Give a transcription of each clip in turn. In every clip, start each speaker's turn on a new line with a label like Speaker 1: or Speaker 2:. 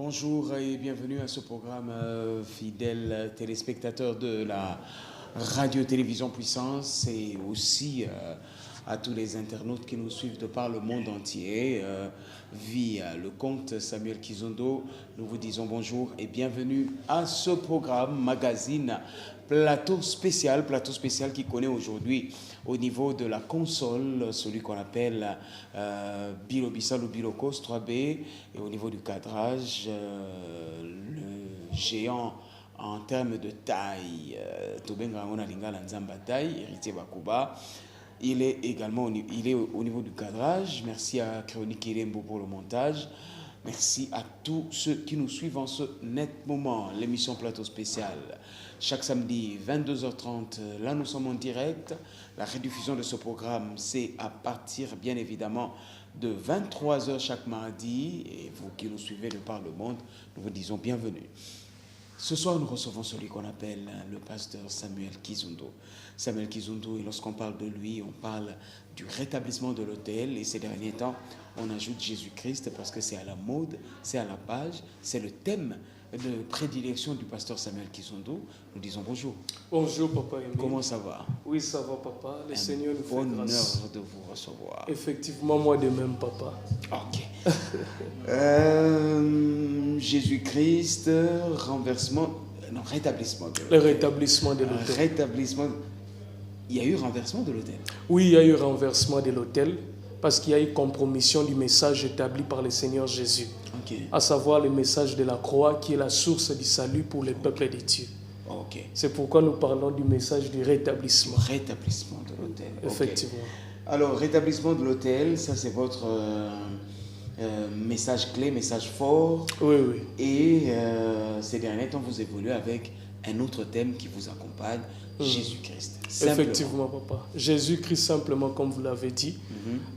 Speaker 1: Bonjour et bienvenue à ce programme, fidèles téléspectateurs de la radio-télévision Puissance et aussi à tous les internautes qui nous suivent de par le monde entier via le compte Samuel Kizondo. Nous vous disons bonjour et bienvenue à ce programme magazine plateau spécial qui connaît aujourd'hui au niveau de la console, celui qu'on appelle Bilobissal ou Bilocos 3B, et au niveau du cadrage, le géant en termes de taille, Tobenga Onalinga Lanzamba taille, héritier Bakuba. Il est également au niveau du cadrage. Merci à Chronique Irembo pour le montage. Merci à tous ceux qui nous suivent en ce net moment. L'émission Plateau Spécial, chaque samedi 22h30, là nous sommes en direct. La rediffusion de ce programme, c'est à partir bien évidemment de 23h chaque mardi. Et vous qui nous suivez de par le monde, nous vous disons bienvenue. Ce soir, nous recevons celui qu'on appelle le pasteur Samuel Kizondo. Samuel Kizondo, et lorsqu'on parle de lui, on parle du rétablissement de l'autel. Et ces derniers temps, on ajoute Jésus-Christ parce que c'est à la mode, c'est à la page, c'est le thème de prédilection du pasteur Samuel Kizondo. Nous disons bonjour.
Speaker 2: Bonjour, papa Aimé.
Speaker 1: Comment ça va?
Speaker 2: Oui, ça va, papa. Le Seigneur nous fait
Speaker 1: Bonheur
Speaker 2: grâce.
Speaker 1: de vous recevoir.
Speaker 2: Effectivement, moi de même, papa.
Speaker 1: Ok. Jésus-Christ, rétablissement de l'autel.
Speaker 2: Le rétablissement de l'autel.
Speaker 1: Rétablissement. Il y a eu renversement de l'autel.
Speaker 2: Oui, il y a eu renversement de l'autel parce qu'il y a eu compromission du message établi par le Seigneur Jésus.
Speaker 1: Okay.
Speaker 2: À savoir le message de la croix qui est la source du salut pour les peuples de Dieu.
Speaker 1: Okay.
Speaker 2: C'est pourquoi nous parlons du message du rétablissement.
Speaker 1: Rétablissement de l'autel.
Speaker 2: Effectivement.
Speaker 1: Okay. Alors, rétablissement de l'autel, ça c'est votre message clé, message fort.
Speaker 2: Oui, oui.
Speaker 1: Et ces derniers temps, vous évoluez avec un autre thème qui vous accompagne, Jésus-Christ.
Speaker 2: Effectivement, papa. Jésus-Christ, simplement, comme vous l'avez dit.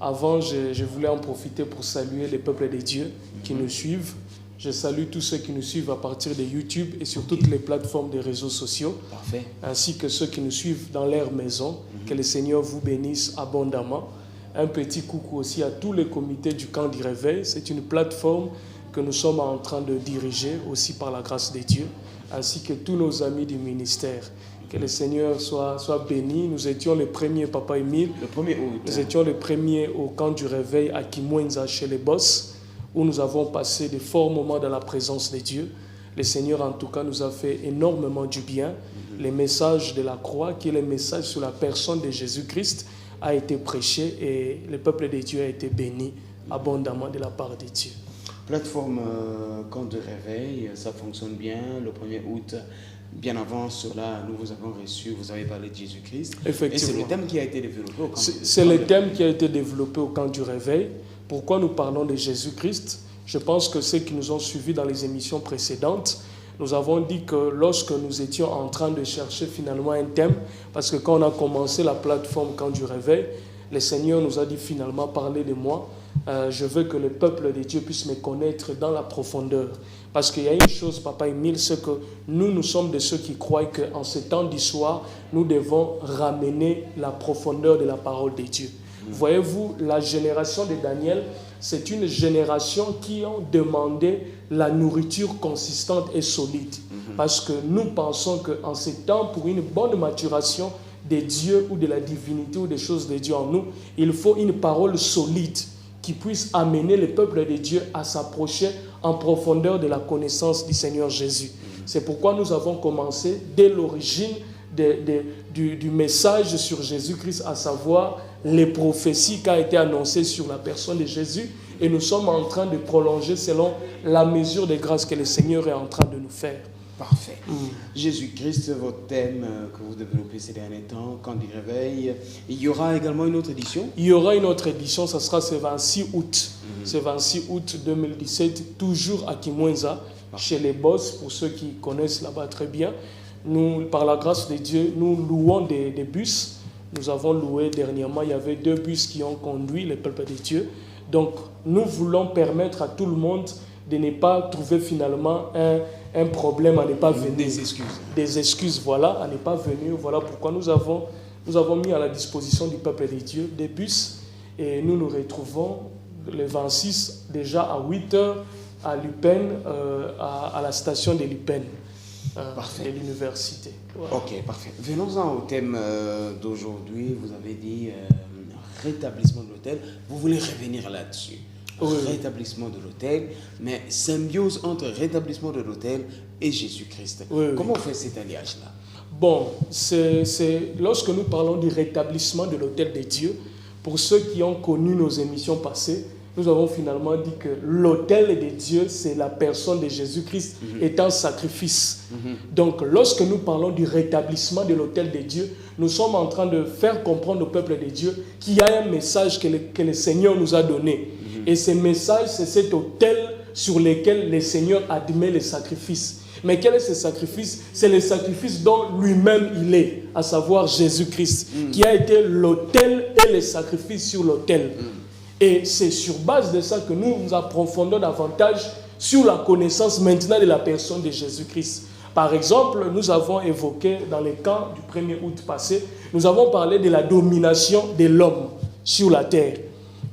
Speaker 2: Avant, je voulais en profiter pour saluer les peuples de Dieu qui nous suivent. Je salue tous ceux qui nous suivent à partir de YouTube et sur toutes les plateformes des réseaux sociaux.
Speaker 1: Parfait.
Speaker 2: Ainsi que ceux qui nous suivent dans leur maison. Que le Seigneur vous bénisse abondamment. Un petit coucou aussi à tous les comités du camp du réveil. C'est une plateforme que nous sommes en train de diriger aussi par la grâce de Dieu. Ainsi que tous nos amis du ministère. Que le Seigneur soit béni. Nous étions les premiers, papa Émile.
Speaker 1: Le 1er août.
Speaker 2: Nous étions les premiers au camp du réveil à Kimwenza chez les boss, où nous avons passé de forts moments dans la présence de Dieu. Le Seigneur, en tout cas, nous a fait énormément du bien. Le message de la croix, qui est le message sur la personne de Jésus-Christ, a été prêché et le peuple de Dieu a été béni abondamment de la part de Dieu.
Speaker 1: Plateforme camp de réveil, ça fonctionne bien. Le 1er août, bien avant cela, nous vous avons reçu, vous avez parlé de Jésus-Christ.
Speaker 2: Effectivement.
Speaker 1: Et c'est le thème qui a été développé au camp.
Speaker 2: C'est le thème qui a été développé au camp du réveil. Pourquoi nous parlons de Jésus-Christ? Je pense que ceux qui nous ont suivis dans les émissions précédentes, nous avons dit que lorsque nous étions en train de chercher finalement un thème, parce que quand on a commencé la plateforme camp du réveil, le Seigneur nous a dit finalement, parlez de moi. Je veux que le peuple de Dieu puisse me connaître dans la profondeur. Parce qu'il y a une chose, papa Émile, c'est que nous sommes de ceux qui croient qu'en ce temps d'histoire, nous devons ramener la profondeur de la parole de Dieu. Voyez-vous, la génération de Daniel, c'est une génération qui a demandé la nourriture consistante et solide. Parce que nous pensons qu'en ce temps, pour une bonne maturation de Dieu ou de la divinité ou des choses de Dieu en nous, il faut une parole solide qui puisse amener le peuple de Dieu à s'approcher en profondeur de la connaissance du Seigneur Jésus. C'est pourquoi nous avons commencé dès l'origine du message sur Jésus-Christ, à savoir les prophéties qui ont été annoncées sur la personne de Jésus, et nous sommes en train de prolonger selon la mesure de grâce que le Seigneur est en train de nous faire.
Speaker 1: Parfait. Jésus-Christ, votre thème que vous développez ces derniers temps, camp du réveil. Il y aura également une autre édition?
Speaker 2: Il y aura une autre édition, ça sera ce 26 août. Ce 26 août 2017, toujours à Kimwenza, chez les boss, pour ceux qui connaissent là-bas très bien. Nous, par la grâce de Dieu, nous louons des bus. Nous avons loué dernièrement, il y avait 2 bus qui ont conduit le peuple de Dieu. Donc, nous voulons permettre à tout le monde de ne pas trouver finalement un problème à ne pas venir.
Speaker 1: Des excuses.
Speaker 2: Des excuses, voilà, à ne pas venir. Voilà pourquoi nous avons mis à la disposition du peuple de Dieu des bus. Et nous nous retrouvons le 26 déjà à 8h à l'UPEN, à la station de l'UPEN, de l'université.
Speaker 1: Voilà. Ok, parfait. Venons-en au thème d'aujourd'hui. Vous avez dit rétablissement de l'autel. Vous voulez revenir là-dessus. Oui. Rétablissement de l'autel, mais symbiose entre rétablissement de l'autel et Jésus-Christ. Oui, comment on fait cet alliage-là?
Speaker 2: Bon, c'est lorsque nous parlons du rétablissement de l'autel de Dieu, pour ceux qui ont connu nos émissions passées, nous avons finalement dit que l'autel de Dieu, c'est la personne de Jésus-Christ étant sacrifice. Donc, lorsque nous parlons du rétablissement de l'autel de Dieu, nous sommes en train de faire comprendre au peuple de Dieu qu'il y a un message que le Seigneur nous a donné. Et ce message, c'est cet autel sur lequel le Seigneur admet les sacrifices. Mais quel est ce sacrifice? C'est le sacrifice dont lui-même il est, à savoir Jésus-Christ, qui a été l'autel et le sacrifice sur l'autel. Et c'est sur base de ça que nous nous approfondons davantage sur la connaissance maintenant de la personne de Jésus-Christ. Par exemple, nous avons évoqué dans les camps du 1er août passé, nous avons parlé de la domination de l'homme sur la terre.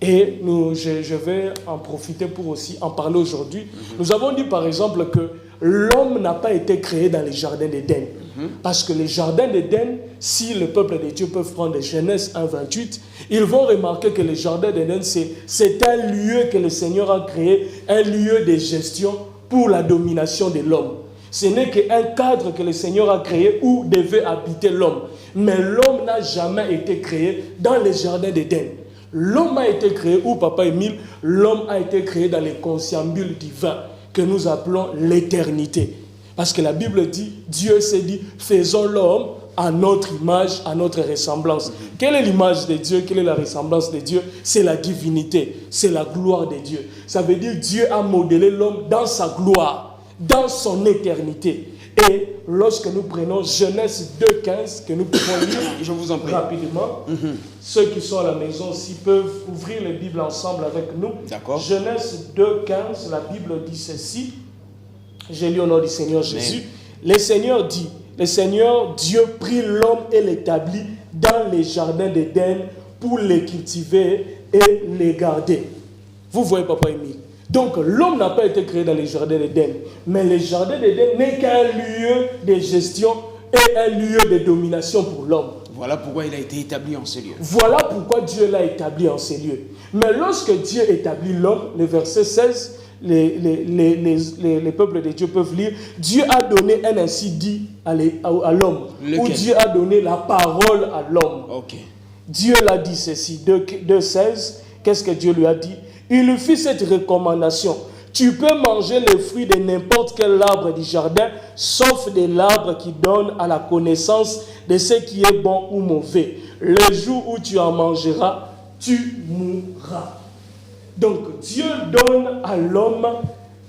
Speaker 2: Et je vais en profiter pour aussi en parler aujourd'hui. Nous avons dit par exemple que l'homme n'a pas été créé dans les jardins d'Éden. Parce que les jardins d'Éden, si le peuple de Dieu peut prendre Genèse 1:28, ils vont remarquer que les jardins d'Éden, c'est un lieu que le Seigneur a créé, un lieu de gestion pour la domination de l'homme. Ce n'est qu'un cadre que le Seigneur a créé où devait habiter l'homme. Mais l'homme n'a jamais été créé dans les jardins d'Éden. L'homme a été créé, où Papa Émile, l'homme a été créé dans les conciliabules divins que nous appelons l'éternité. Parce que la Bible dit, Dieu s'est dit, faisons l'homme à notre image, à notre ressemblance. Quelle est l'image de Dieu? Quelle est la ressemblance de Dieu? C'est la divinité, c'est la gloire de Dieu. Ça veut dire Dieu a modelé l'homme dans sa gloire, dans son éternité. Et lorsque nous prenons Genèse 2:15, que nous pouvons lire
Speaker 1: je vous en prie
Speaker 2: rapidement, ceux qui sont à la maison aussi peuvent ouvrir les Bibles ensemble avec nous.
Speaker 1: D'accord.
Speaker 2: Genèse 2:15, la Bible dit ceci. J'ai lu au nom du Seigneur Jésus. Le Seigneur dit, le Seigneur Dieu prit l'homme et l'établit dans les jardins d'Éden pour les cultiver et les garder. Vous voyez, Papa Émile? Donc, l'homme n'a pas été créé dans les jardins d'Éden. Mais les jardins d'Éden n'est qu'un lieu de gestion et un lieu de domination pour l'homme.
Speaker 1: Voilà pourquoi il a été établi en ces lieux.
Speaker 2: Voilà pourquoi Dieu l'a établi en ces lieux. Mais lorsque Dieu établit l'homme, le verset 16, les peuples de Dieu peuvent lire, Dieu a donné un ainsi dit à l'homme. Où Dieu a donné la parole à l'homme.
Speaker 1: Okay.
Speaker 2: Dieu l'a dit ceci, 2:16, qu'est-ce que Dieu lui a dit? Il lui fit cette recommandation. Tu peux manger les fruits de n'importe quel arbre du jardin, sauf de l'arbre qui donne à la connaissance de ce qui est bon ou mauvais. Le jour où tu en mangeras, tu mourras. Donc Dieu donne à l'homme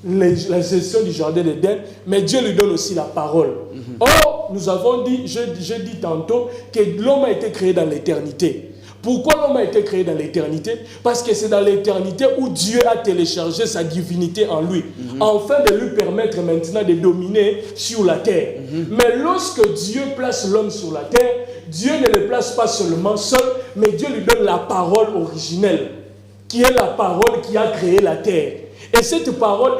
Speaker 2: la gestion du jardin d'Éden, mais Dieu lui donne aussi la parole. Or, nous avons dit, je dis tantôt, que l'homme a été créé dans l'éternité. Pourquoi l'homme a été créé dans l'éternité? Parce que c'est dans l'éternité où Dieu a téléchargé sa divinité en lui, afin de lui permettre maintenant de dominer sur la terre. Mais lorsque Dieu place l'homme sur la terre, Dieu ne le place pas seulement seul, mais Dieu lui donne la parole originelle, qui est la parole qui a créé la terre. Et cette parole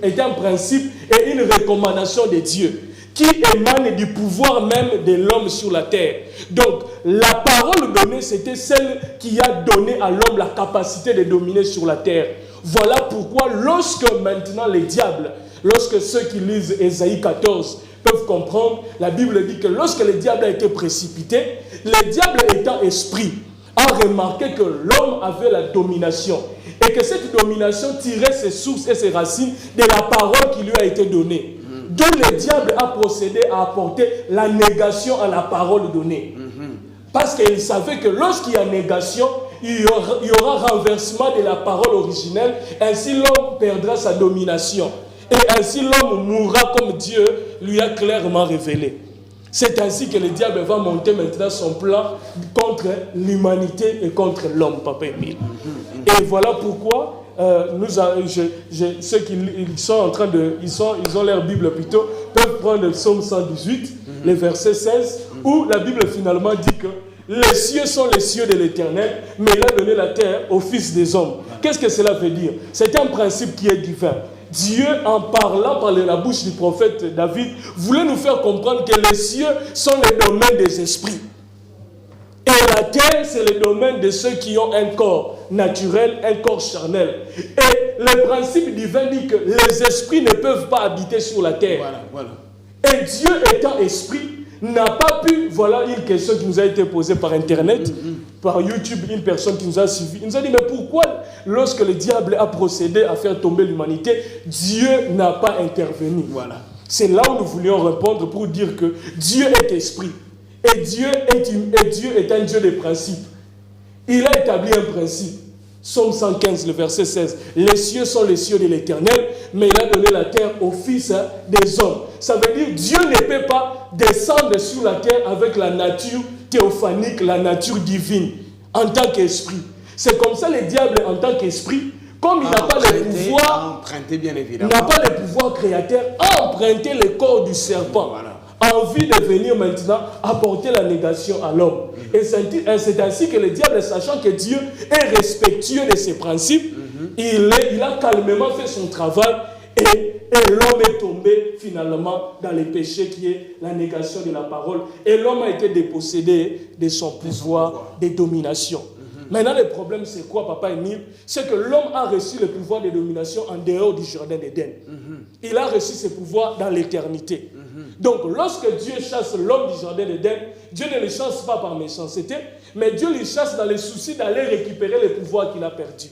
Speaker 2: est un principe et une recommandation de Dieu, qui émane du pouvoir même de l'homme sur la terre. Donc, la parole donnée, c'était celle qui a donné à l'homme la capacité de dominer sur la terre. Voilà pourquoi, lorsque maintenant les diables, lorsque ceux qui lisent Ésaïe 14 peuvent comprendre, la Bible dit que lorsque le diable a été précipité, le diable étant esprit, a remarqué que l'homme avait la domination et que cette domination tirait ses sources et ses racines de la parole qui lui a été donnée. Donc le diable a procédé à apporter la négation à la parole donnée. Parce qu'il savait que lorsqu'il y a négation, il y aura renversement de la parole originelle. Ainsi l'homme perdra sa domination. Et ainsi l'homme mourra comme Dieu lui a clairement révélé. C'est ainsi que le diable va monter maintenant son plan contre l'humanité et contre l'homme, Papa Émile. Et voilà pourquoi ceux qui sont en train de... Ils ont leur Bible plutôt, peuvent prendre le psaume 118, le verset 16, où la Bible finalement dit que les cieux sont les cieux de l'Éternel, mais il a donné la terre aux fils des hommes. Qu'est-ce que cela veut dire? C'est un principe qui est divin. Dieu, en parlant par la bouche du prophète David, voulait nous faire comprendre que les cieux sont le domaine des esprits. Et la terre, c'est le domaine de ceux qui ont un corps naturel, un corps charnel. Et le principe divin dit que les esprits ne peuvent pas habiter sur la terre.
Speaker 1: Voilà.
Speaker 2: Et Dieu étant esprit, n'a pas pu, voilà une question qui nous a été posée par Internet, par YouTube, une personne qui nous a suivi. Il nous a dit, mais pourquoi, lorsque le diable a procédé à faire tomber l'humanité, Dieu n'a pas intervenu?
Speaker 1: Voilà.
Speaker 2: C'est là où nous voulions répondre pour dire que Dieu est esprit. Et Dieu est un Dieu de principes. Il a établi un principe. Psaume 115, le verset 16. Les cieux sont les cieux de l'Éternel, mais il a donné la terre aux fils des hommes. Ça veut dire Dieu ne peut pas descendre sur la terre avec la nature théophanique, la nature divine, en tant qu'esprit. C'est comme ça le diable en tant qu'esprit, comme il n'a pas le pouvoir,
Speaker 1: bien évidemment.
Speaker 2: n'a pas le pouvoir créateur, a emprunté le corps du serpent. Voilà. Envie de venir maintenant apporter la négation à l'homme. Et c'est ainsi que le diable, sachant que Dieu est respectueux de ses principes, il a calmement fait son travail et l'homme est tombé finalement dans le péché qui est la négation de la parole. Et l'homme a été dépossédé de son pouvoir de domination. Maintenant, le problème, c'est quoi, Papa Émile? C'est que l'homme a reçu le pouvoir de domination en dehors du jardin d'Éden. Il a reçu ce pouvoir dans l'éternité. Donc, lorsque Dieu chasse l'homme du jardin d'Éden, Dieu ne le chasse pas par méchanceté, mais Dieu le chasse dans le souci d'aller récupérer le pouvoir qu'il a perdu.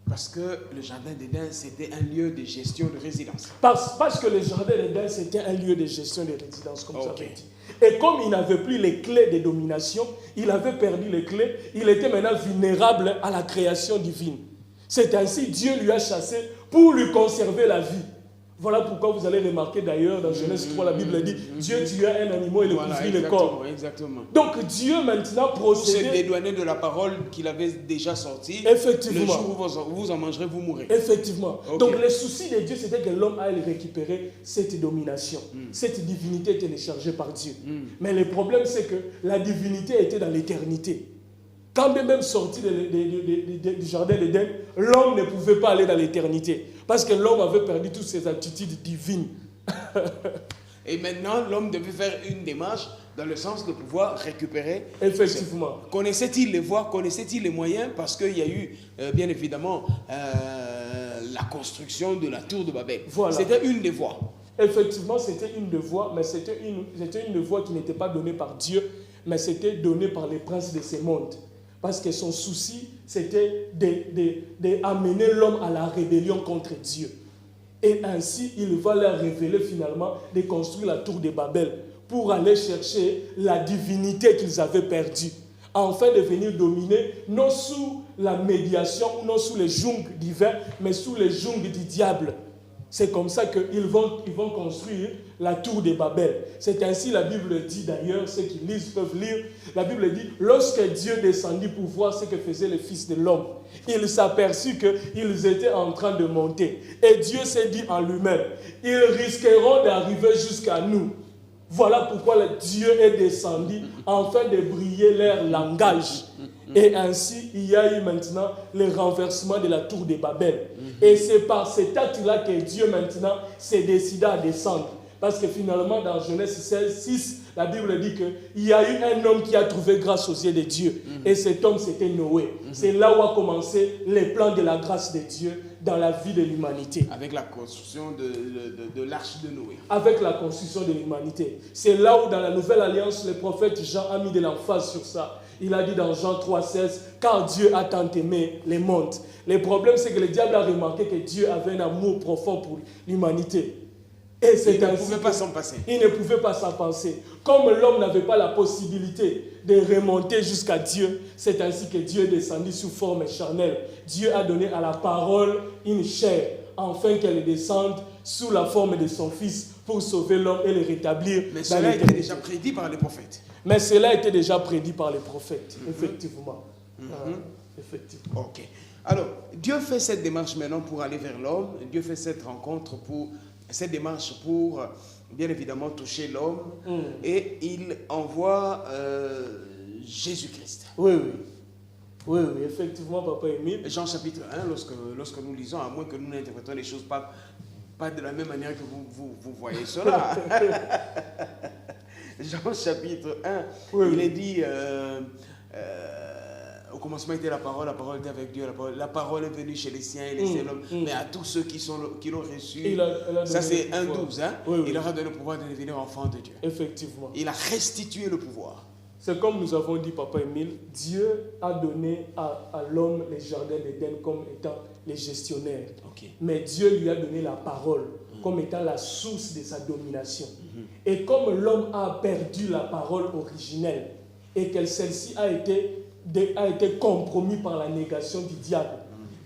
Speaker 1: Parce que le jardin d'Éden, c'était un lieu de gestion de résidence.
Speaker 2: Parce que le jardin d'Éden, c'était un lieu de gestion de résidence, comme ça dit. Et comme il n'avait plus les clés de domination, il avait perdu les clés, il était maintenant vulnérable à la création divine. C'est ainsi Dieu lui a chassé pour lui conserver la vie. Voilà pourquoi vous allez remarquer d'ailleurs dans Genèse 3, la Bible dit Dieu tua un animal et le couvrit le corps.
Speaker 1: Exactement.
Speaker 2: Donc Dieu maintenant procède.
Speaker 1: Pour se dédouaner de la parole qu'il avait déjà sortie.
Speaker 2: Effectivement.
Speaker 1: Le jour où vous en mangerez, vous mourrez.
Speaker 2: Effectivement. Donc le souci de Dieu, c'était que l'homme allait récupérer cette domination. Cette divinité était déchargée par Dieu. Mais le problème, c'est que la divinité était dans l'éternité. Quand même sorti du jardin d'Éden, l'homme ne pouvait pas aller dans l'éternité. Parce que l'homme avait perdu toutes ses attitudes divines.
Speaker 1: Et maintenant, l'homme devait faire une démarche dans le sens de pouvoir récupérer.
Speaker 2: Effectivement.
Speaker 1: Connaissait-il les voies, connaissait-il les moyens? Parce qu'il y a eu, bien évidemment, la construction de la tour de Babel. Voilà. C'était une des voies.
Speaker 2: Effectivement, c'était une des voies, mais c'était une voie qui n'était pas donnée par Dieu, mais c'était donnée par les princes de ce monde. Parce que son souci, c'était d'amener l'homme à la rébellion contre Dieu. Et ainsi, il va leur révéler finalement de construire la tour de Babel pour aller chercher la divinité qu'ils avaient perdue, afin de venir dominer, non sous la médiation, non sous les joug divins, mais sous les joug du diable. C'est comme ça qu'ils vont construire la tour de Babel. C'est ainsi la Bible dit d'ailleurs, ceux qui lisent peuvent lire, la Bible dit, lorsque Dieu descendit pour voir ce que faisaient les fils de l'homme, il s'aperçut qu'ils étaient en train de monter. Et Dieu s'est dit en lui-même, ils risqueront d'arriver jusqu'à nous. Voilà pourquoi Dieu est descendu afin de briller leur langage. Et ainsi, il y a eu maintenant le renversement de la tour de Babel. Et c'est par cet acte-là que Dieu maintenant s'est décidé à descendre. Parce que finalement, dans Genèse 16, 6, la Bible dit qu'il y a eu un homme qui a trouvé grâce aux yeux de Dieu. Et cet homme, c'était Noé. C'est là où a commencé les plans de la grâce de Dieu dans la vie de l'humanité.
Speaker 1: Avec la construction de l'arche de Noé.
Speaker 2: Avec la construction de l'humanité. C'est là où, dans la Nouvelle Alliance, le prophète Jean a mis de l'emphase sur ça. Il a dit dans Jean 3,16, car Dieu a tant aimé les mondes. Le problème, c'est que le diable a remarqué que Dieu avait un amour profond pour l'humanité. Et
Speaker 1: il ne pouvait pas s'en passer.
Speaker 2: Il ne pouvait pas s'en passer. Comme l'homme n'avait pas la possibilité de remonter jusqu'à Dieu, c'est ainsi que Dieu est descendu sous forme charnelle. Dieu a donné à la parole une chair, afin qu'elle descende sous la forme de son Fils pour sauver l'homme et le rétablir.
Speaker 1: Mais cela était déjà prédit par les prophètes.
Speaker 2: Mais cela était déjà prédit par les prophètes, effectivement. Effectivement.
Speaker 1: Ok. Alors, Dieu fait cette démarche maintenant pour aller vers l'homme. Dieu fait cette rencontre cette démarche pour, bien évidemment, toucher l'homme. Et il envoie Jésus-Christ.
Speaker 2: Oui, oui. Oui, oui, effectivement, Papa Émile.
Speaker 1: Jean chapitre 1, lorsque nous lisons, à moins que nous n'interprétons les choses pas de la même manière que vous voyez cela. Jean chapitre 1,
Speaker 2: oui,
Speaker 1: il est dit, au commencement était la parole était avec Dieu, la parole est venue chez les siens et les siens l'homme, mais à tous ceux qui l'ont reçu, ça c'est 1,12, hein?
Speaker 2: Oui, oui.
Speaker 1: Il leur a donné le pouvoir de devenir enfants de Dieu.
Speaker 2: Effectivement.
Speaker 1: Il a restitué le pouvoir.
Speaker 2: C'est comme nous avons dit, Papa Émile, Dieu a donné à l'homme les jardins d'Éden comme étant les gestionnaires.
Speaker 1: Okay.
Speaker 2: Mais Dieu lui a donné la parole comme étant la source de sa domination. Et comme l'homme a perdu la parole originelle et que celle-ci a été compromise par la négation du diable,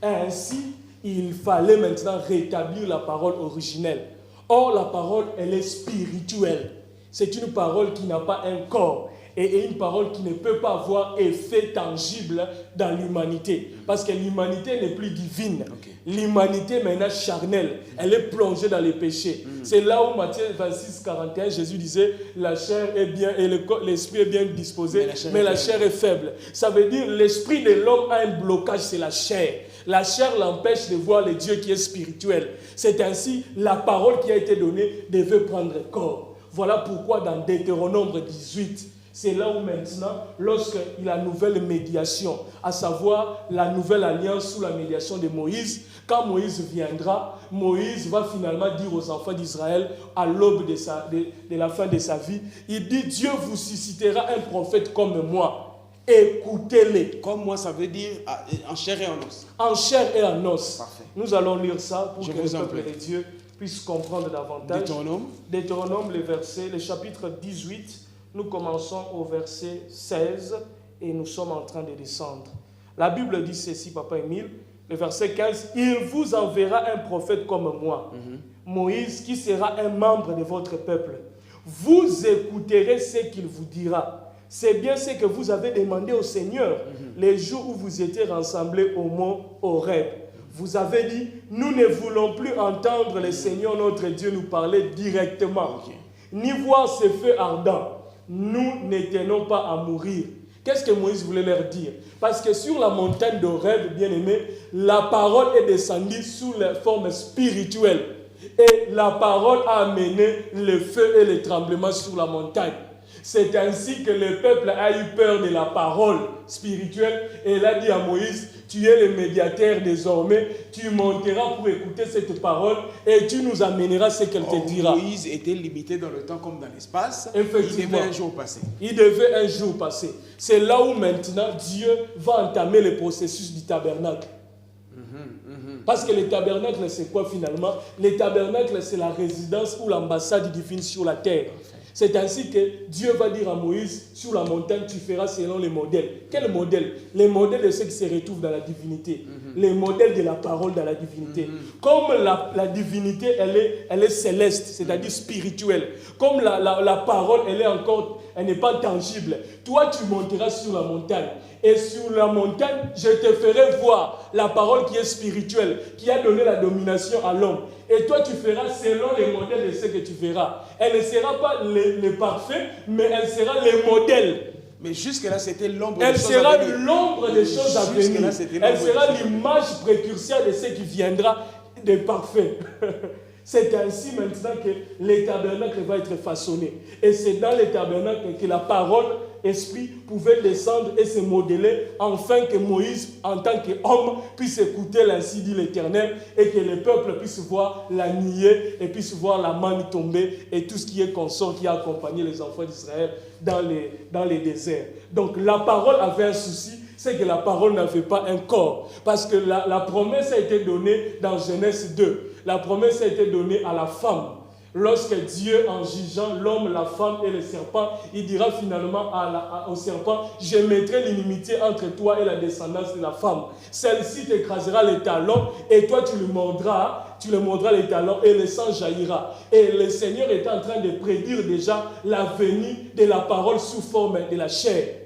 Speaker 2: ainsi il fallait maintenant rétablir la parole originelle. Or, la parole, elle est spirituelle. C'est une parole qui n'a pas un corps. Et une parole qui ne peut pas avoir effet tangible dans l'humanité. Parce que l'humanité n'est plus divine. Okay. L'humanité est maintenant charnelle. Elle est plongée dans les péchés. C'est là où Matthieu 26, 41, Jésus disait, la chair est bien et l'esprit est bien disposé, mais la chair est faible. Ça veut dire l'esprit de l'homme a un blocage, c'est la chair. La chair l'empêche de voir le Dieu qui est spirituel. C'est ainsi la parole qui a été donnée devait prendre corps. Voilà pourquoi dans Deutéronome 18, c'est là où maintenant, lorsqu'il y a la nouvelle médiation, à savoir la nouvelle alliance sous la médiation de Moïse, quand Moïse viendra, Moïse va finalement dire aux enfants d'Israël, à l'aube de la fin de sa vie, il dit, Dieu vous suscitera un prophète comme moi. Écoutez-les.
Speaker 1: Comme moi, ça veut dire en chair et en os.
Speaker 2: En chair et en os.
Speaker 1: Parfait.
Speaker 2: Nous allons lire ça pour que le peuple de Dieu puisse comprendre davantage. Deutéronome, le chapitre 18. Nous commençons au verset 16 et nous sommes en train de descendre. La Bible dit ceci, Papa Émile, le verset 15, « Il vous enverra un prophète comme moi, Moïse, qui sera un membre de votre peuple. Vous écouterez ce qu'il vous dira. C'est bien ce que vous avez demandé au Seigneur les jours où vous étiez rassemblés au mont Horeb. Vous avez dit, nous ne voulons plus entendre le Seigneur notre Dieu nous parler directement, ni voir ses feux ardents. Nous ne tenons pas à mourir. » Qu'est-ce que Moïse voulait leur dire? Parce que sur la montagne d'Horeb, bien aimé, la parole est descendue sous la forme spirituelle. Et la parole a amené le feu et les tremblements sur la montagne. C'est ainsi que le peuple a eu peur de la parole spirituelle. Et il a dit à Moïse, tu es le médiateur désormais, tu monteras pour écouter cette parole et tu nous amèneras ce qu'elle te dira.
Speaker 1: Moïse était limité dans le temps comme dans l'espace.
Speaker 2: Effectivement.
Speaker 1: Il devait un jour passer.
Speaker 2: Il devait un jour passer. C'est là où maintenant Dieu va entamer le processus du tabernacle. Parce que le tabernacle, c'est quoi finalement? Le tabernacle, c'est la résidence ou l'ambassade divine sur la terre. C'est ainsi que Dieu va dire à Moïse, sur la montagne, tu feras selon les modèles. Quel modèle? Les modèles de ceux qui se retrouvent dans la divinité. Les modèles de la parole dans la divinité. Comme la divinité, elle est céleste, c'est-à-dire spirituelle. Comme la parole, elle n'est pas tangible. Toi, tu monteras sur la montagne. Et sur la montagne, je te ferai voir la parole qui est spirituelle, qui a donné la domination à l'homme. Et toi, tu feras selon les modèles de ce que tu verras. Elle ne sera pas le parfait, mais elle sera le modèle.
Speaker 1: Mais jusque-là, c'était l'ombre
Speaker 2: des choses à venir. Elle sera l'ombre des choses à venir. Elle sera l'image précurseur de ce qui viendra de parfait. C'est ainsi maintenant que le tabernacle va être façonné. Et c'est dans le tabernacle que la parole, esprit, pouvait descendre et se modeler, afin que Moïse, en tant qu'homme, puisse écouter l'ainsi dit l'Éternel et que le peuple puisse voir la nuée et puisse voir la manne tomber et tout ce qui est consort qui a accompagné les enfants d'Israël dans les déserts. Donc la parole avait un souci, c'est que la parole n'avait pas un corps. Parce que la promesse a été donnée dans Genèse 2. La promesse a été donnée à la femme. Lorsque Dieu, en jugeant l'homme, la femme et le serpent, il dira finalement au serpent, je mettrai l'inimitié entre toi et la descendance de la femme. Celle-ci t'écrasera les talons et toi tu le mordras les talons et le sang jaillira. Et le Seigneur est en train de prédire déjà la venue de la parole sous forme de la chair.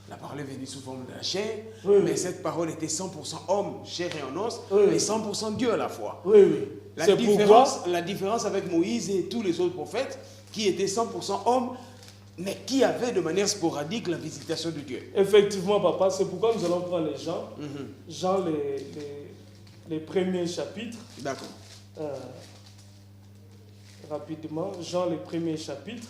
Speaker 1: La parole est venue sous forme de la chair,
Speaker 2: oui,
Speaker 1: mais cette parole était 100% homme, chair et en os,
Speaker 2: oui,
Speaker 1: mais 100% Dieu à la fois.
Speaker 2: Oui, oui.
Speaker 1: La différence avec Moïse et tous les autres prophètes, qui étaient 100% hommes, mais qui avait de manière sporadique la visitation de Dieu.
Speaker 2: Effectivement, papa, c'est pourquoi nous allons prendre les Jean, Jean les premiers chapitres.
Speaker 1: D'accord.
Speaker 2: Rapidement, Jean les premiers chapitres.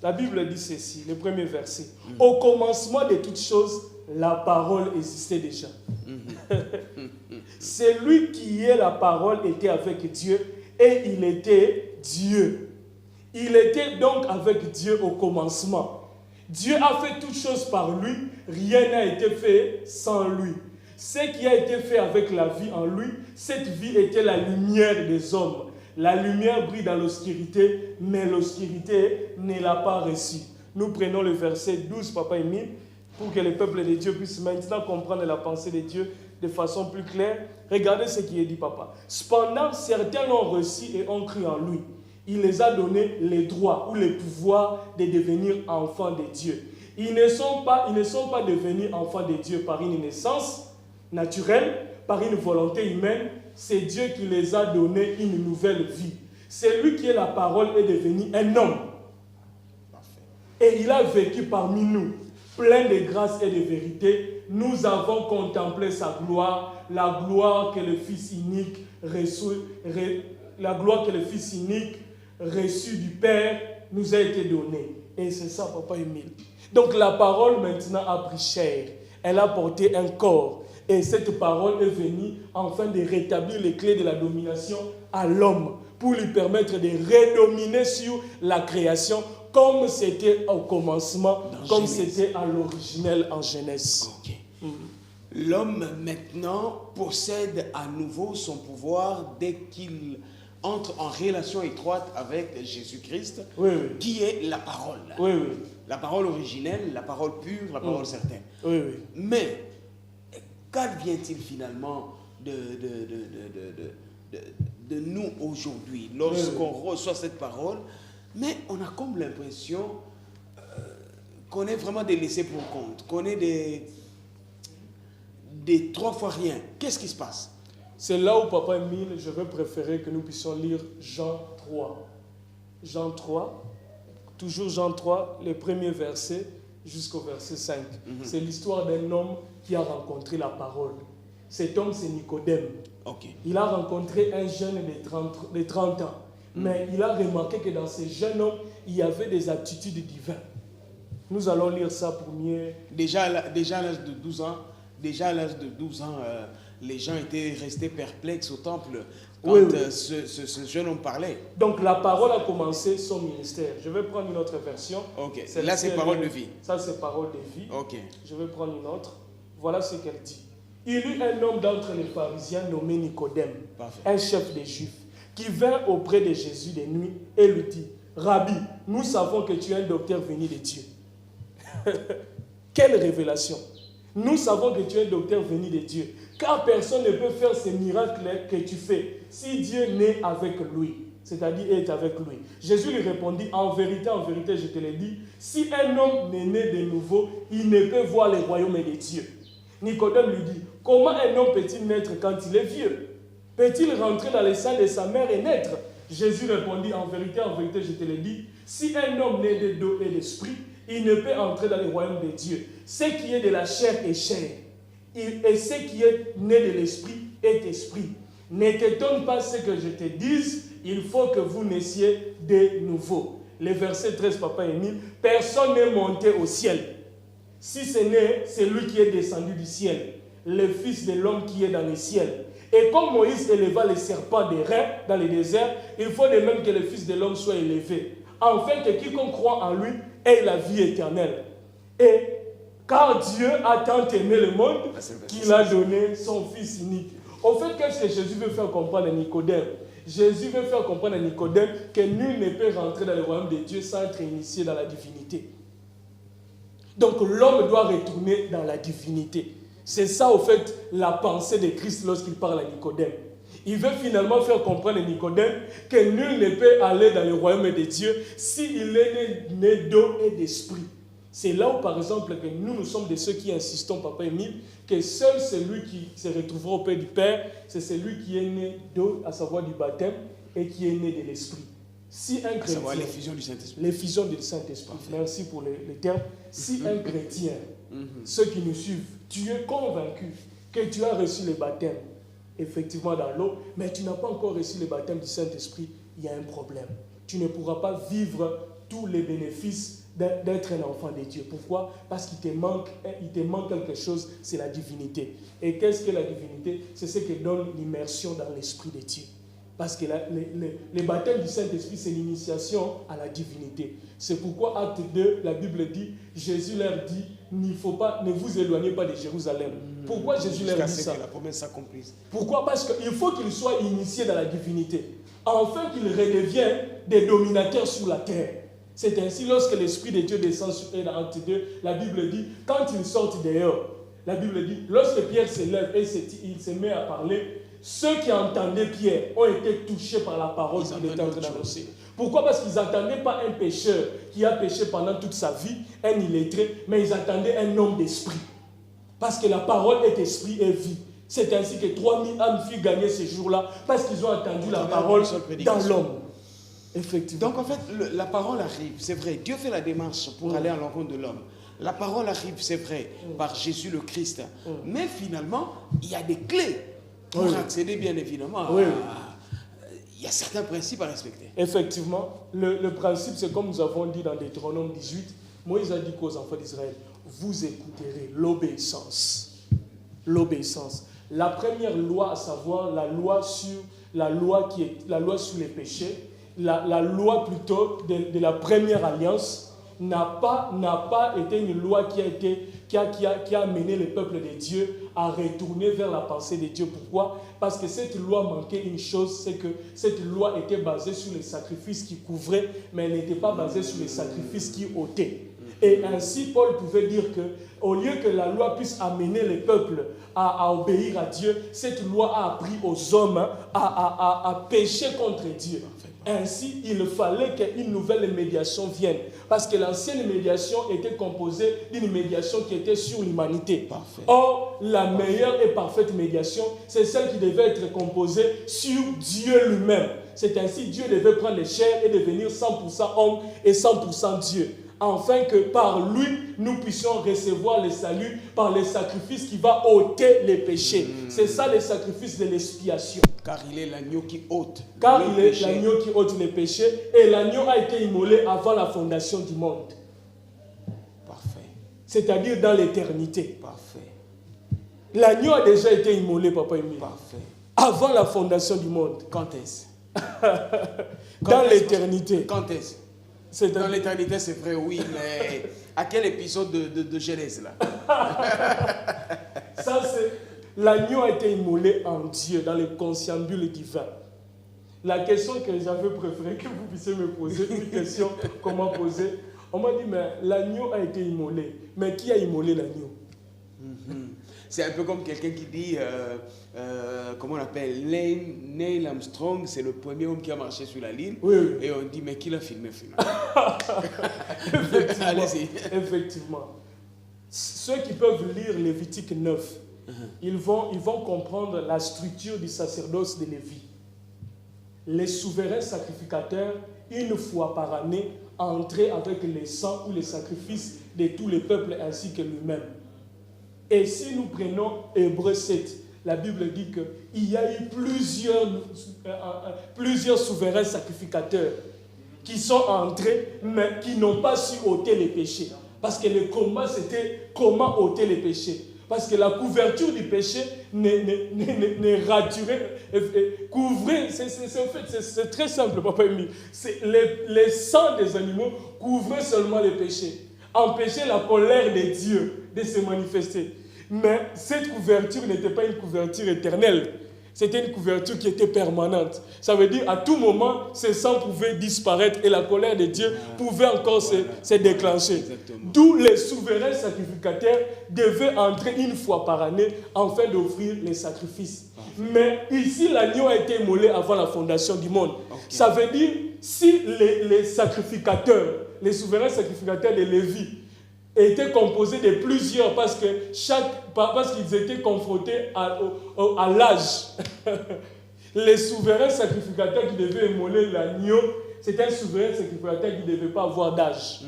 Speaker 2: La Bible dit ceci, le premier verset. Au commencement de toutes choses, la parole existait déjà. C'est lui qui est la parole était avec Dieu et il était Dieu. Il était donc avec Dieu au commencement. Dieu a fait toutes choses par lui, rien n'a été fait sans lui. Ce qui a été fait avec la vie en lui, cette vie était la lumière des hommes. La lumière brille dans l'obscurité, mais l'obscurité ne l'a pas reçue. Nous prenons le verset 12, Papa Émile, pour que le peuple de Dieu puisse maintenant comprendre la pensée de Dieu de façon plus claire. Regardez ce qui est dit, Papa. Cependant, certains l'ont reçu et ont cru en lui. Il les a donné les droits ou le pouvoir de devenir enfants de Dieu. Ils ne sont pas devenus enfants de Dieu par une naissance naturelle, par une volonté humaine. C'est Dieu qui les a donné une nouvelle vie. C'est lui qui est la parole est devenu un homme. Et il a vécu parmi nous, plein de grâce et de vérité. Nous avons contemplé sa gloire, la gloire que le Fils unique reçu du Père nous a été donnée. Et c'est ça, Papa Émile. Donc la parole maintenant a pris chair. Elle a porté un corps. Et cette parole est venue afin de rétablir les clés de la domination à l'homme pour lui permettre de redominer sur la création comme c'était au commencement, comme c'était à l'originel en Genèse.
Speaker 1: Okay. L'homme maintenant possède à nouveau son pouvoir dès qu'il entre en relation étroite avec Jésus-Christ, qui est la parole. La parole originelle, la parole pure, la parole certaine. Mais qu'advient-il finalement de nous aujourd'hui lorsqu'on reçoit cette parole, mais on a comme l'impression qu'on est vraiment des laissés pour compte, qu'on est des trois fois rien. Qu'est-ce qui se passe?
Speaker 2: C'est là où, Papa Émile, je vais préférer que nous puissions lire Jean 3. Jean 3, toujours Jean 3, les premiers versets jusqu'au verset 5. C'est l'histoire d'un homme qui a rencontré la parole. Cet homme, c'est Nicodème. Il a rencontré un jeune de 30 ans. Mais il a remarqué que dans ce jeune homme, il y avait des aptitudes divines. Nous allons lire ça pour mieux.
Speaker 1: Déjà à l'âge de 12 ans, les gens étaient restés perplexes au temple quand ce jeune homme parlait.
Speaker 2: Donc la parole a commencé son ministère. Je vais prendre une autre version.
Speaker 1: Là, c'est parole de vie.
Speaker 2: Ça, c'est parole de vie. Je vais prendre une autre. Voilà ce qu'elle dit. Il y eut un homme d'entre les pharisiens nommé Nicodème, un chef des Juifs, qui vint auprès de Jésus de nuit et lui dit, « Rabbi, nous savons que tu es un docteur venu de Dieu. » Quelle révélation! Nous savons que tu es un docteur venu de Dieu, car personne ne peut faire ces miracles que tu fais si Dieu n'est avec lui, c'est-à-dire est avec lui. Jésus lui répondit, en vérité, je te le dis, si un homme n'est né de nouveau, il ne peut voir le royaume de Dieu. Nicodème lui dit, comment un homme peut-il naître quand il est vieux? Peut-il rentrer dans les seins de sa mère et naître? Jésus répondit, en vérité, je te le dis, si un homme naît d'eau et d'esprit, il ne peut entrer dans le royaume de Dieu. Ce qui est de la chair est chair, et ce qui est né de l'esprit est esprit. Ne t'étonne pas ce que je te dise, il faut que vous naissiez de nouveau. Le verset 13, Papa Émile, personne n'est monté au ciel. Si ce n'est celui qui est descendu du ciel, le Fils de l'homme qui est dans le ciel. Et comme Moïse éleva les serpents des reins dans le désert, il faut de même que le Fils de l'homme soit élevé, afin que quiconque croit en lui ait la vie éternelle. Et car Dieu a tant aimé le monde qu'il a donné son Fils unique. Au fait, qu'est-ce que Jésus veut faire comprendre à Nicodème? Jésus veut faire comprendre à Nicodème que nul ne peut rentrer dans le royaume de Dieu sans être initié dans la divinité. Donc l'homme doit retourner dans la divinité. C'est ça, au fait, la pensée de Christ lorsqu'il parle à Nicodème. Il veut finalement faire comprendre à Nicodème que nul ne peut aller dans le royaume de Dieu s'il est né d'eau et d'esprit. C'est là où, par exemple, que nous sommes de ceux qui insistons, Papa Émile, que seul celui qui se retrouvera auprès du Père, c'est celui qui est né d'eau, à savoir du baptême, et qui est né de l'esprit. Si un chrétien...
Speaker 1: savoir l'effusion du Saint-Esprit.
Speaker 2: L'effusion du Saint-Esprit. Merci pour les termes. Si un chrétien, ceux qui nous suivent, tu es convaincu que tu as reçu le baptême, effectivement dans l'eau, mais tu n'as pas encore reçu le baptême du Saint-Esprit, il y a un problème. Tu ne pourras pas vivre tous les bénéfices d'être un enfant de Dieu. Pourquoi? Parce qu'il te manque quelque chose, c'est la divinité. Et qu'est-ce que la divinité? C'est ce qui donne l'immersion dans l'Esprit de Dieu. Parce que le baptême du Saint-Esprit, c'est l'initiation à la divinité. C'est pourquoi, acte 2, la Bible dit, Jésus leur dit, ne vous éloignez pas de Jérusalem. Pourquoi Jésus leur dit ça?
Speaker 1: La promesse s'accomplisse.
Speaker 2: Pourquoi? Parce qu'il faut qu'ils soient initiés dans la divinité, afin qu'ils redeviennent des dominateurs sur la terre. C'est ainsi, lorsque l'Esprit de Dieu descend sur eux dans acte 2, la Bible dit, quand ils sortent dehors, la Bible dit, lorsque Pierre se lève et il se met à parler, ceux qui entendaient Pierre ont été touchés par la parole qu'il était en train d'annoncer. Pourquoi? Parce qu'ils n'attendaient pas un pécheur qui a péché pendant toute sa vie, un illettré, mais ils attendaient un homme d'esprit. Parce que la parole est esprit et vie. C'est ainsi que 3000 âmes furent gagnées ce jour-là, parce qu'ils ont entendu la parole dans l'homme. Effectivement.
Speaker 1: Donc en fait, la parole arrive, c'est vrai. Dieu fait la démarche pour aller à l'encontre de l'homme. La parole arrive, c'est vrai, par Jésus le Christ. Mais finalement, il y a des clés pour accéder, bien évidemment. Il y a certains principes à respecter.
Speaker 2: Effectivement, le principe, c'est comme nous avons dit dans Deutéronome 18, Moïse a dit qu'aux enfants d'Israël, vous écouterez l'obéissance. L'obéissance. La première loi, à savoir la loi sur les péchés, la loi plutôt de la première alliance, n'a pas été une loi qui a amené le peuple de Dieu à retourner vers la pensée de Dieu. Pourquoi? Parce que cette loi manquait une chose, c'est que cette loi était basée sur les sacrifices qui couvraient, mais elle n'était pas basée sur les sacrifices qui ôtaient. Et ainsi, Paul pouvait dire qu'au lieu que la loi puisse amener les peuples à obéir à Dieu, cette loi a appris aux hommes à pécher contre Dieu. Ainsi, il fallait qu'une nouvelle médiation vienne. Parce que l'ancienne médiation était composée d'une médiation qui était sur l'humanité. Or, la meilleure et parfaite médiation, c'est celle qui devait être composée sur Dieu lui-même. C'est ainsi, Dieu devait prendre les chairs et devenir 100% homme et 100% Dieu. Afin que par lui, nous puissions recevoir le salut par les sacrifices qui va ôter les péchés. C'est ça le sacrifice de l'expiation.
Speaker 1: Car il est l'agneau qui ôte.
Speaker 2: Car il est l'agneau qui ôte les péchés. Et l'agneau a été immolé avant la fondation du monde.
Speaker 1: Parfait.
Speaker 2: C'est-à-dire dans l'éternité.
Speaker 1: Parfait.
Speaker 2: L'agneau a déjà été immolé, Papa Émile.
Speaker 1: Parfait.
Speaker 2: Avant la fondation du monde.
Speaker 1: Quand est-ce?
Speaker 2: Dans l'éternité.
Speaker 1: Quand est-ce? Dans l'éternité, c'est vrai, oui, mais à quel épisode de Genèse, là?
Speaker 2: Ça, c'est... L'agneau a été immolé en Dieu, dans les conciliabules divins. La question que j'avais préféré que vous puissiez me poser, une question comment poser, on m'a dit, mais l'agneau a été immolé. Mais qui a immolé l'agneau?
Speaker 1: C'est un peu comme quelqu'un qui dit, comment on appelle, Neil Armstrong, c'est le premier homme qui a marché sur la Lune.
Speaker 2: Oui.
Speaker 1: Et on dit, mais qui l'a filmé finalement?
Speaker 2: Effectivement.
Speaker 1: Allez-y.
Speaker 2: Effectivement. Ceux qui peuvent lire Lévitique 9, ils vont comprendre la structure du sacerdoce de Lévi. Les souverains sacrificateurs, une fois par année, entraient avec les sangs ou les sacrifices de tous les peuples ainsi que lui-même. Et si nous prenons Hébreux 7, la Bible dit qu'il y a eu plusieurs souverains sacrificateurs qui sont entrés, mais qui n'ont pas su ôter les péchés. Parce que le combat, c'était comment ôter les péchés. Parce que la couverture du péché ne raturait, couvrait, c'est très simple, Papa Émile. Les sangs des animaux couvraient seulement les péchés, empêchaient la colère de Dieu de se manifester. Mais cette couverture n'était pas une couverture éternelle. C'était une couverture qui était permanente. Ça veut dire à tout moment, ces sangs pouvaient disparaître et la colère de Dieu pouvait encore se déclencher. D'où les souverains sacrificateurs devaient entrer une fois par année afin d'offrir les sacrifices. Mais ici, l'agneau a été immolé avant la fondation du monde. Ça veut dire, si les sacrificateurs, les souverains sacrificateurs de Lévi, étaient composés de plusieurs parce qu'ils étaient confrontés à l'âge. Les souverains sacrificateurs qui devaient immoler l'agneau c'était un souverain sacrificateur qui ne devait pas avoir d'âge.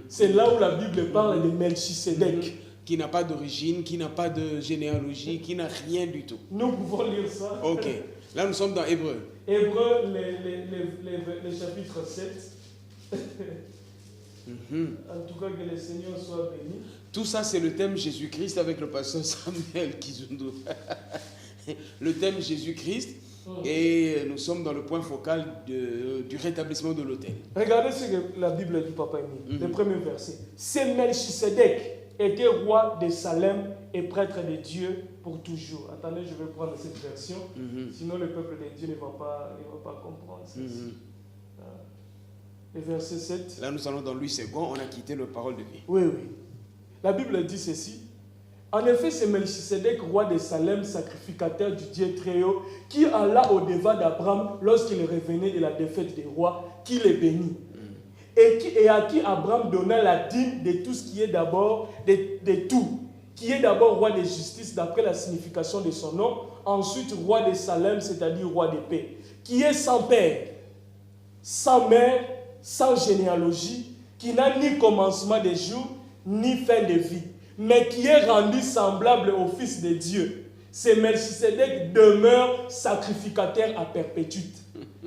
Speaker 2: C'est là où la Bible parle de Melchisédek.
Speaker 1: Qui n'a pas d'origine, qui n'a pas de généalogie, qui n'a rien du tout.
Speaker 2: Nous pouvons lire ça.
Speaker 1: Ok. Là, nous sommes dans Hébreu.
Speaker 2: Hébreu, le chapitre 7. En tout cas, que le Seigneur soit béni.
Speaker 1: Tout ça, c'est le thème Jésus-Christ avec le pasteur Samuel Kizundu. Le thème Jésus-Christ. Et nous sommes dans le point focal du rétablissement de l'autel.
Speaker 2: Regardez ce que la Bible dit, Papa Émile. Le premier verset. C'est Melchisédek était roi de Salem et prêtre de Dieu pour toujours. Attendez, je vais prendre cette version. Sinon, le peuple de Dieu ne va pas comprendre. Le verset 7.
Speaker 1: Là, nous allons dans Louis II. On a quitté la parole de vie.
Speaker 2: Oui. La Bible dit ceci. En effet, c'est Melchisédek, roi de Salem, sacrificateur du Dieu très haut, qui alla au-devant d'Abraham lorsqu'il revenait de la défaite des rois, qui les bénit. Et à qui Abraham donna la dîme de tout ce qui est d'abord, de tout, qui est d'abord roi de justice d'après la signification de son nom, ensuite roi de Salem, c'est-à-dire roi de paix, qui est sans père, sans mère, sans généalogie, qui n'a ni commencement de jour, ni fin de vie, mais qui est rendu semblable au Fils de Dieu. C'est Melchisédek demeure sacrificateur à perpétuité.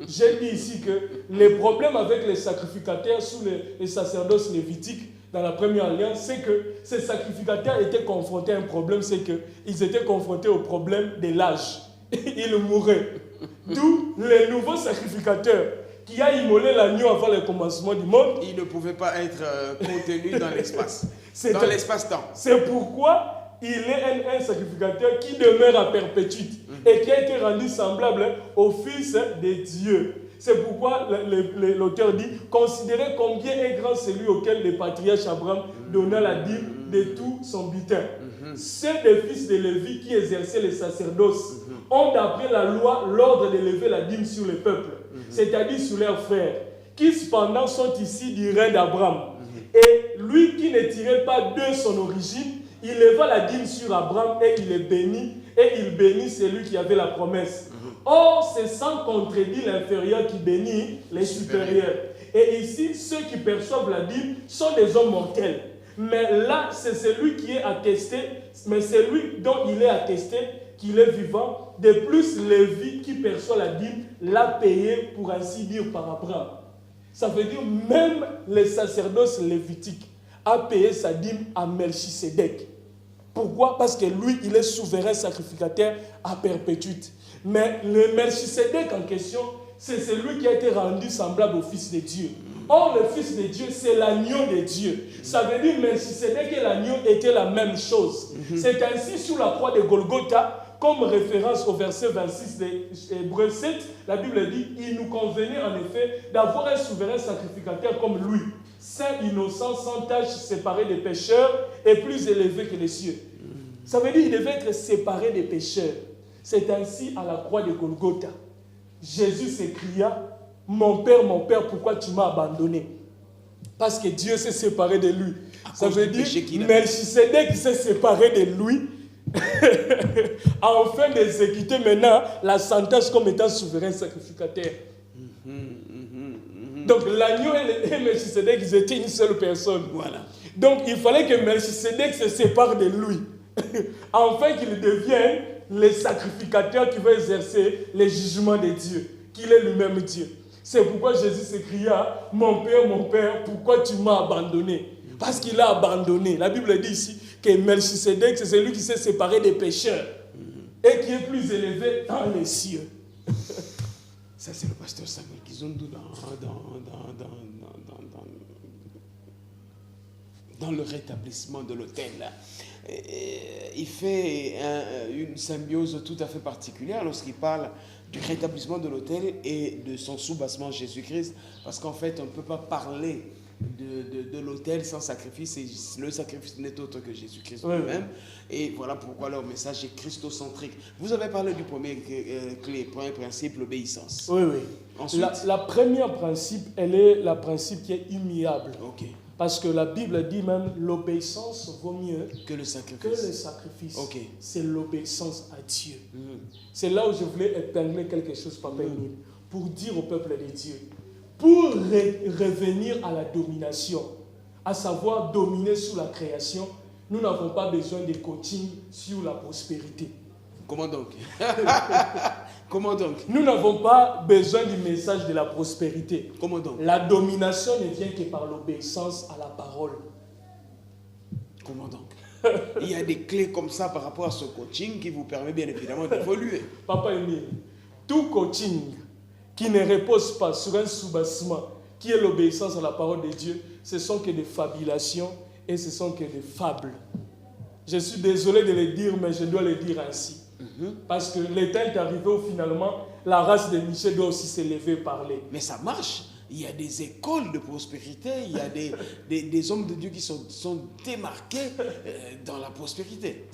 Speaker 2: J'ai dit ici que les problèmes avec les sacrificateurs sous les sacerdoces lévitiques dans la première alliance, c'est que ces sacrificateurs étaient confrontés à un problème, c'est qu'ils étaient confrontés au problème de l'âge. Ils mouraient. D'où les nouveaux sacrificateurs qui a immolé l'agneau avant le commencement du monde.
Speaker 1: Il ne pouvait pas être contenu dans l'espace. Dans l'espace-temps.
Speaker 2: C'est pourquoi il est un sacrificateur qui demeure à perpétuité et qui a été rendu semblable au Fils de Dieu. C'est pourquoi l'auteur dit « Considérez combien est grand celui auquel le patriarche Abraham donna la dîme de tout son butin. » Ceux des fils de Lévi qui exerçaient le sacerdoce ont d'après la loi l'ordre de lever la dîme sur le peuple, c'est-à-dire sur leurs frères, qui cependant sont ici du règne d'Abraham. Et lui qui ne tirait pas de son origine, il leva la dîme sur Abraham et il est béni, et il bénit celui qui avait la promesse. Or, c'est sans contredire l'inférieur qui bénit les supérieurs. Et ici, ceux qui perçoivent la dîme sont des hommes mortels. Mais là, c'est celui qui est attesté, mais c'est lui dont il est attesté qu'il est vivant. De plus, Lévi qui perçoit la dîme l'a payé, pour ainsi dire, par Abraham. Ça veut dire même les sacerdoces lévitiques a payé sa dîme à Melchisédek. Pourquoi? Parce que lui, il est souverain sacrificateur à perpétuité. Mais le Melchisédek en question, c'est celui qui a été rendu semblable au Fils de Dieu. Or, le Fils de Dieu, c'est l'agneau de Dieu. Ça veut dire que Melchisédek et l'agneau étaient la même chose. C'est ainsi sur la croix de Golgotha, comme référence au verset 26 de Hébreu 7, la Bible dit « Il nous convenait en effet d'avoir un souverain sacrificateur comme lui, saint, innocent, sans tache, séparé des pécheurs et plus élevé que les cieux. » Ça veut dire qu'il devait être séparé des pécheurs. C'est ainsi à la croix de Golgotha. Jésus s'écria « Mon Père, pourquoi tu m'as abandonné ?» Parce que Dieu s'est séparé de lui. Ça veut dire Melchisédek s'est séparé de lui afin d'exécuter maintenant la sentence comme étant souverain sacrificateur. Donc l'agneau et Melchisédek, ils étaient une seule personne.
Speaker 1: Voilà.
Speaker 2: Donc il fallait que Melchisédek se sépare de lui afin qu'il devienne le sacrificateur qui va exercer les jugements de Dieu, qu'il est lui-même Dieu. C'est pourquoi Jésus s'écria « Mon Père, pourquoi tu m'as abandonné ?» Parce qu'il a abandonné. La Bible dit ici que Melchisédek, c'est celui qui s'est séparé des pécheurs et qui est plus élevé dans les cieux.
Speaker 1: Ça, c'est le pasteur Samuel Kizundu dans le rétablissement de l'autel. Il fait une symbiose tout à fait particulière lorsqu'il parle du rétablissement de l'autel et de son soubassement Jésus-Christ, parce qu'en fait, on ne peut pas parler de l'autel sans sacrifice, et le sacrifice n'est autre que Jésus-Christ lui-même. Et voilà pourquoi leur message est christocentrique. Vous avez parlé du premier principe, l'obéissance.
Speaker 2: Oui.
Speaker 1: Ensuite,
Speaker 2: la première principe, elle est la principe qui est immuable.
Speaker 1: Ok.
Speaker 2: Parce que la Bible dit même l'obéissance vaut mieux
Speaker 1: que le sacrifice.
Speaker 2: Okay. C'est l'obéissance à Dieu. C'est là où je voulais épingler quelque chose, Papa Émile, pour dire au peuple de Dieu. pour revenir à la domination, à savoir dominer sur la création, nous n'avons pas besoin de coaching sur la prospérité.
Speaker 1: Comment donc? Comment donc?
Speaker 2: Nous n'avons pas besoin du message de la prospérité.
Speaker 1: Comment donc?
Speaker 2: La domination ne vient que par l'obéissance à la parole.
Speaker 1: Comment donc? Il y a des clés comme ça par rapport à ce coaching qui vous permet bien évidemment d'évoluer.
Speaker 2: Papa Emile, tout coaching qui ne repose pas sur un soubassement, qui est l'obéissance à la parole de Dieu, ce sont que des fabulations et ce sont que des fables. Je suis désolé de le dire, mais je dois le dire ainsi. Parce que le temps est arrivé où finalement la race de Michel doit aussi se lever et parler.
Speaker 1: Mais ça marche. Il y a des écoles de prospérité, il y a des hommes de Dieu qui sont démarqués dans la prospérité.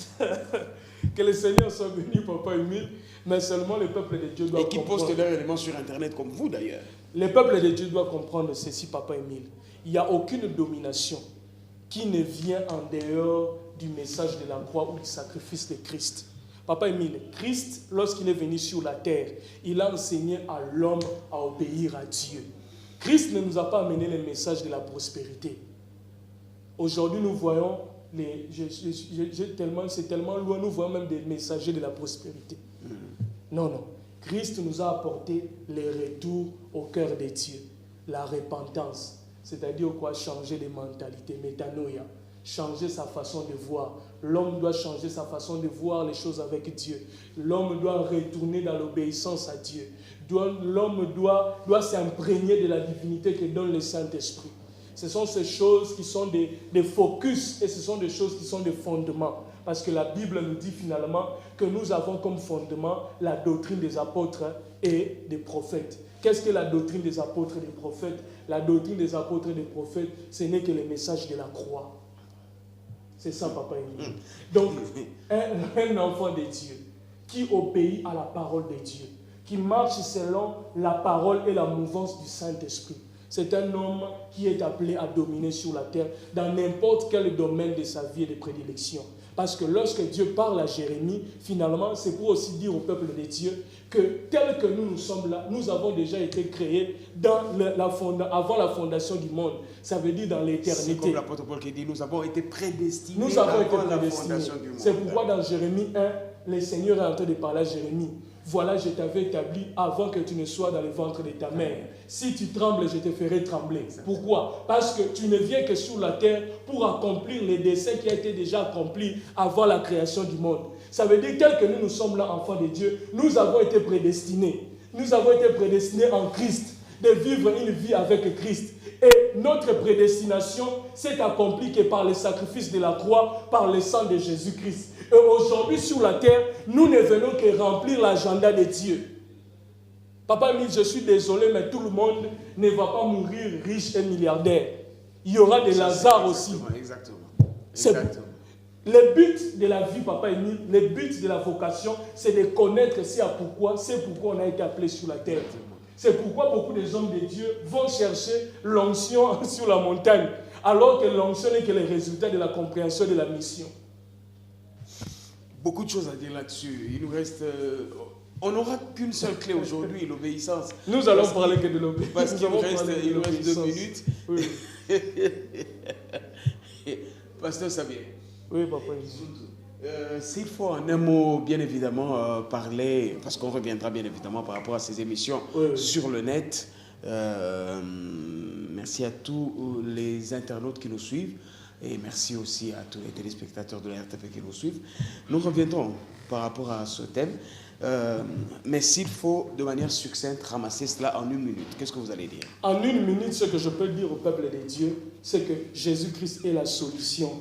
Speaker 2: Que le Seigneur soit béni, Papa Emile, mais seulement le peuple de Dieu doit comprendre.
Speaker 1: Et qui postent leurs éléments sur Internet comme vous d'ailleurs.
Speaker 2: Le peuple de Dieu doit comprendre ceci, Papa Emile. Il n'y a aucune domination qui ne vient en dehors du message de la croix ou du sacrifice de Christ. Papa Emile, Christ, lorsqu'il est venu sur la terre, il a enseigné à l'homme à obéir à Dieu. Christ ne nous a pas amené le message de la prospérité. Aujourd'hui, nous voyons, c'est tellement loin, nous voyons même des messagers de la prospérité. Non, non. Christ nous a apporté le retour au cœur de Dieu, la repentance, c'est-à-dire quoi? Changer de mentalité, métanoïa, changer sa façon de voir. L'homme doit changer sa façon de voir les choses avec Dieu. L'homme doit retourner dans l'obéissance à Dieu. L'homme doit s'imprégner de la divinité que donne le Saint-Esprit. Ce sont ces choses qui sont des focus et ce sont des choses qui sont des fondements. Parce que la Bible nous dit finalement que nous avons comme fondement la doctrine des apôtres et des prophètes. Qu'est-ce que la doctrine des apôtres et des prophètes? La doctrine des apôtres et des prophètes, ce n'est que le message de la croix. C'est ça, Papa Emile. Donc, un enfant de Dieu qui obéit à la parole de Dieu, qui marche selon la parole et la mouvance du Saint-Esprit, c'est un homme qui est appelé à dominer sur la terre dans n'importe quel domaine de sa vie et de prédilection. Parce que lorsque Dieu parle à Jérémie, finalement, c'est pour aussi dire au peuple de Dieu que tel que nous sommes là, nous avons déjà été créés avant la fondation du monde. Ça veut dire dans l'éternité.
Speaker 1: C'est comme l'apôtre Paul qui dit, nous avons été prédestinés
Speaker 2: nous avons été
Speaker 1: avant la
Speaker 2: prédestinés.
Speaker 1: fondation du monde.
Speaker 2: C'est pourquoi dans Jérémie 1, le Seigneur est en train de parler à Jérémie. Voilà, je t'avais établi avant que tu ne sois dans le ventre de ta mère. Si tu trembles, je te ferai trembler. Pourquoi? Parce que tu ne viens que sur la terre pour accomplir les desseins qui ont été déjà accomplis avant la création du monde. Ça veut dire, tel que nous sommes là, enfants de Dieu, nous avons été prédestinés. Nous avons été prédestinés en Christ, de vivre une vie avec Christ. Et notre prédestination s'est accomplie que par le sacrifice de la croix, par le sang de Jésus-Christ. Et aujourd'hui, sur la terre, nous ne venons que remplir l'agenda de Dieu. Papa Emile, je suis désolé, mais tout le monde ne va pas mourir riche et milliardaire. Il y aura des Lazare aussi.
Speaker 1: Exactement.
Speaker 2: Le but de la vie, Papa Emile, le but de la vocation, c'est de connaître pourquoi on a été appelé sur la terre. C'est pourquoi beaucoup des hommes de Dieu vont chercher l'onction sur la montagne, alors que l'onction n'est que le résultat de la compréhension de la mission.
Speaker 1: Beaucoup de choses à dire là-dessus. Il nous reste... on n'aura qu'une seule clé aujourd'hui, l'obéissance.
Speaker 2: Nous allons parler que de l'obéissance.
Speaker 1: Parce qu'il nous reste 2 minutes.
Speaker 2: Oui.
Speaker 1: Pasteur Sabien.
Speaker 2: Oui, papa.
Speaker 1: S'il faut en un mot, bien évidemment, parler, parce qu'on reviendra bien évidemment par rapport à ces émissions sur le net. Merci à tous les internautes qui nous suivent. Et merci aussi à tous les téléspectateurs de la RTP qui nous suivent. Nous reviendrons par rapport à ce thème. Mais s'il faut, de manière succincte, ramasser cela en 1 minute, qu'est-ce que vous allez dire? En 1
Speaker 2: minute, ce que je peux dire au peuple de Dieu, c'est que Jésus-Christ est la solution.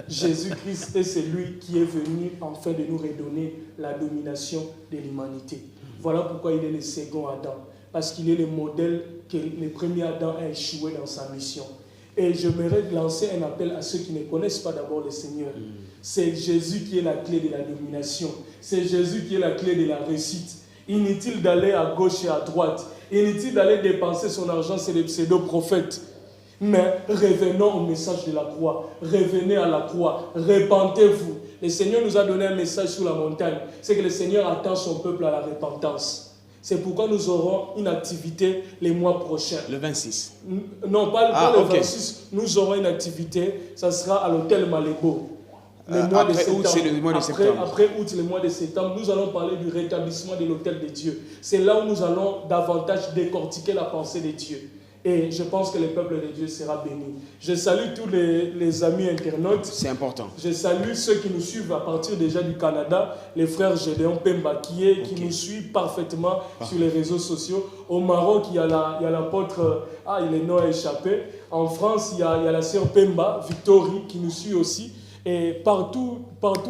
Speaker 2: Jésus-Christ est celui qui est venu afin de nous redonner la domination de l'humanité. Voilà pourquoi il est le second Adam. Parce qu'il est le modèle que le premier Adam a échoué dans sa mission. Et j'aimerais lancer un appel à ceux qui ne connaissent pas d'abord le Seigneur. C'est Jésus qui est la clé de la domination. C'est Jésus qui est la clé de la réussite. Inutile d'aller à gauche et à droite. Inutile d'aller dépenser son argent sur les pseudo-prophètes. Mais revenons au message de la croix. Revenez à la croix. Repentez-vous. Le Seigneur nous a donné un message sur la montagne. C'est que le Seigneur attend son peuple à la repentance. C'est pourquoi nous aurons une activité les mois prochains.
Speaker 1: Le 26.
Speaker 2: Non, pas le 26. Nous aurons une activité, ça sera à l'hôtel Malébo.
Speaker 1: Après août, c'est le mois de septembre.
Speaker 2: Après août, le mois de septembre, nous allons parler du rétablissement de l'hôtel de Dieu. C'est là où nous allons davantage décortiquer la pensée de Dieu. Et je pense que le peuple de Dieu sera béni. Je salue tous les amis internautes.
Speaker 1: C'est important.
Speaker 2: Je salue ceux qui nous suivent à partir déjà du Canada, les frères Gédéon Pemba qui nous suivent parfaitement sur les réseaux sociaux. Au Maroc, il y a l'apôtre, le nom a échappé. En France, il y a la sœur Pemba, Victorie, qui nous suit aussi. Et partout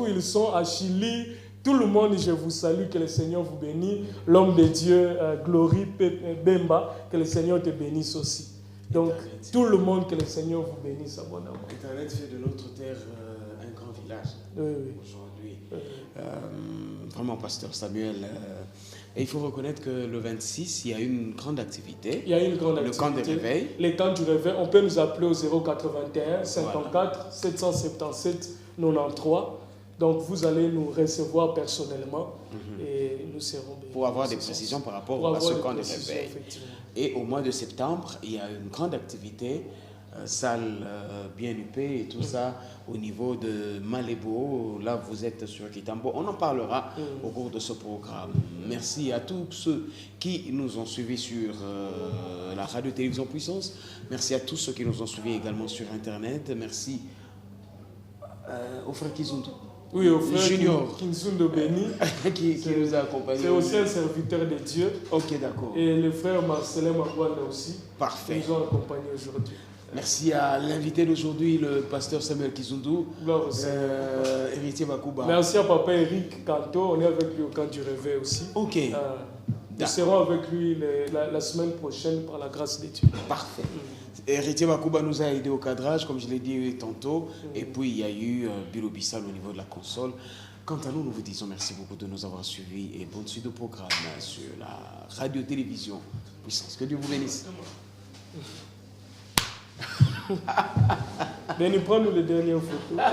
Speaker 2: ils sont, à Chili, tout le monde, je vous salue, que le Seigneur vous bénisse. L'homme de Dieu, Glory Bemba, que le Seigneur te bénisse aussi. Donc, tout le monde, que le Seigneur vous bénisse abondamment.
Speaker 1: Internet fait de notre terre un grand village aujourd'hui. Vraiment, pasteur Samuel. Et il faut reconnaître que le 26, il y a une grande activité.
Speaker 2: Il y a une grande activité.
Speaker 1: Le camp du réveil.
Speaker 2: Le camp du réveil. On peut nous appeler au 081 54 777 93. Donc, vous allez nous recevoir personnellement et nous serons bénis.
Speaker 1: Pour avoir des précisions par rapport à ce camp de réveil. Et au mois de septembre, il y a une grande activité, salle bien huppée et tout ça, au niveau de Malébo. Là, vous êtes sur Kitambo. On en parlera au cours de ce programme. Merci à tous ceux qui nous ont suivis sur la radio-télévision Puissance. Merci à tous ceux qui nous ont suivis également sur Internet. Merci au frère Kizundu.
Speaker 2: Oui, au frère
Speaker 1: Junior
Speaker 2: Kinsundo Béni,
Speaker 1: qui nous a accompagnés.
Speaker 2: C'est aussi un serviteur de Dieu.
Speaker 1: Ok, d'accord.
Speaker 2: Et le frère Marcelin Magwanda aussi.
Speaker 1: Parfait.
Speaker 2: Qui nous ont accompagnés aujourd'hui.
Speaker 1: Merci à l'invité d'aujourd'hui, le pasteur Samuel Kizundu, héritier Bakuba.
Speaker 2: Merci à papa Eric Kanto, on est avec lui au camp du réveil aussi.
Speaker 1: Ok.
Speaker 2: Nous serons avec lui la semaine prochaine par la grâce de Dieu.
Speaker 1: Parfait. Héritier Bakuba nous a aidé au cadrage, comme je l'ai dit tantôt. Et puis, il y a eu Bilo Bissal au niveau de la console. Quant à nous, nous vous disons merci beaucoup de nous avoir suivis et bonne suite de programme sur la radio-télévision Puissance. Que Dieu vous bénisse.
Speaker 2: Benny, prends-nous les dernières photos.